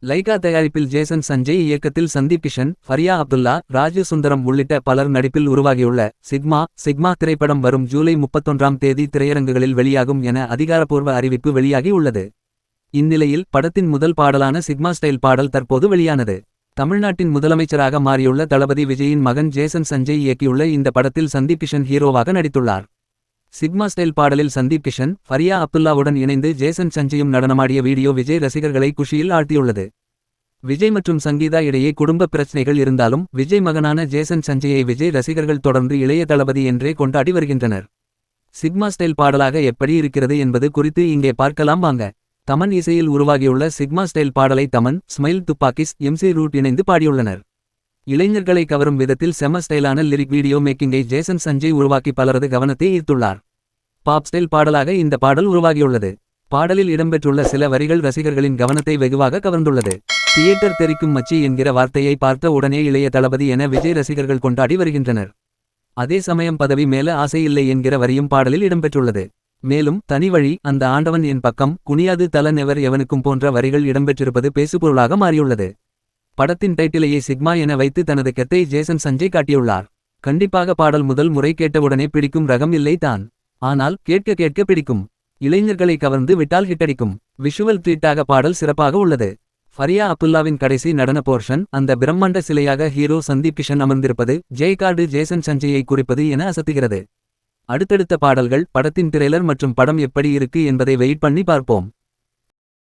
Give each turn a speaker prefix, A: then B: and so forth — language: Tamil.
A: லைகா தயாரிப்பில் ஜேசன் சஞ்சய் இயக்கத்தில் சந்தீப் கிஷன், ஃபரியா அப்துல்லா, ராஜு சுந்தரம் உள்ளிட்ட பலர் நடிப்பில் உருவாகியுள்ள சிக்மா திரைப்படம் வரும் ஜூலை 31ஆம் தேதி திரையரங்குகளில் வெளியாகும் என அதிகாரப்பூர்வ அறிவிப்பு வெளியாகி உள்ளது. இந்நிலையில் படத்தின் முதல் பாடலான சிக்மா ஸ்டைல் பாடல் தற்போது வெளியானது. தமிழ்நாட்டின் முதலமைச்சராக மாறியுள்ள தளபதி விஜயின் மகன் ஜேசன் சஞ்சய் இயக்கியுள்ள இந்த படத்தில் சந்தீப் கிஷன் ஹீரோவாக நடித்துள்ளார். சிக்மா ஸ்டைல் பாடலில் சந்தீப் கிஷன், ஃபரியா அப்துல்லாவுடன் இணைந்து ஜேசன் சஞ்சயும் நடனமாடிய வீடியோ விஜய் ரசிகர்களை குஷியில் ஆழ்த்தியுள்ளது. விஜய் மற்றும் சங்கீதா இடையே குடும்ப பிரச்சனைகள் இருந்தாலும் விஜய் மகனான ஜேசன் சஞ்சயை விஜய் ரசிகர்கள் தொடர்ந்து இளைய தளபதி என்றே கொண்டாடி வருகின்றனர். சிக்மா ஸ்டைல் பாடலாக எப்படி இருக்கிறது என்பது குறித்து இங்கே பார்க்கலாம் வாங்க. தமன் இசையில் உருவாகியுள்ள சிக்மா ஸ்டைல் பாடலை தமன், ஸ்மைல் துப்பாக்கிஸ், MC ரூட் இணைந்து பாடியுள்ளனர். இளைஞர்களை கவரும் விதத்தில் செம ஸ்டைலான லிரிக் வீடியோ மேக்கிங்கை ஜேசன் சஞ்சய் உருவாக்கி பலரது கவனத்தை ஈர்த்துள்ளார். பாப் ஸ்டைல் பாடலாக இந்த பாடல் உருவாகியுள்ளது. பாடலில் இடம்பெற்றுள்ள சில வரிகள் ரசிகர்களின் கவனத்தை வெகுவாக கவர்ந்துள்ளது. தியேட்டர் தெரிக்கும் மச்சி என்கிற வார்த்தையை பார்த்த உடனே இளைய தளபதி என விஜய் ரசிகர்கள் கொண்டாடி வருகின்றனர். அதே சமயம் பதவி மேல ஆசை இல்லை என்கிற வரியும் பாடலில் இடம்பெற்றுள்ளது. மேலும் தனி வழி, அந்த ஆண்டவன் என் பக்கம், குனியாது தல நெவர் எவனுக்கும் போன்ற வரிகள் இடம்பெற்றிருப்பது பேசுபொருளாக மாறியுள்ளது. படத்தின் டைட்டிலையே சிக்மா என வைத்து தனது கெத்தை ஜேசன் சஞ்சய் காட்டியுள்ளார். கண்டிப்பாக பாடல் முதல் முறை கேட்டவுடனே பிடிக்கும் ரகம் இல்லை தான். ஆனால் கேட்க கேட்க பிடிக்கும். இளைஞர்களை கவர்ந்து விட்டால் ஹிட்டடிக்கும். விஷுவல் ட்ரீட்டாக பாடல் சிறப்பாக உள்ளது. ஃபரியா அப்துல்லாவின் கடைசி நடன போர்ஷன், அந்த பிரம்மாண்ட சிலையாக ஹீரோ சந்தீப் கிஷன் அமர்ந்திருப்பது, ஜெய்கார்டு ஜேசன் சஞ்சயை குறிப்பது என அசத்துகிறது. அடுத்தடுத்த பாடல்கள், படத்தின் ட்ரெய்லர் மற்றும் படம் எப்படி இருக்கு என்பதை வெயிட் பண்ணி பார்ப்போம்.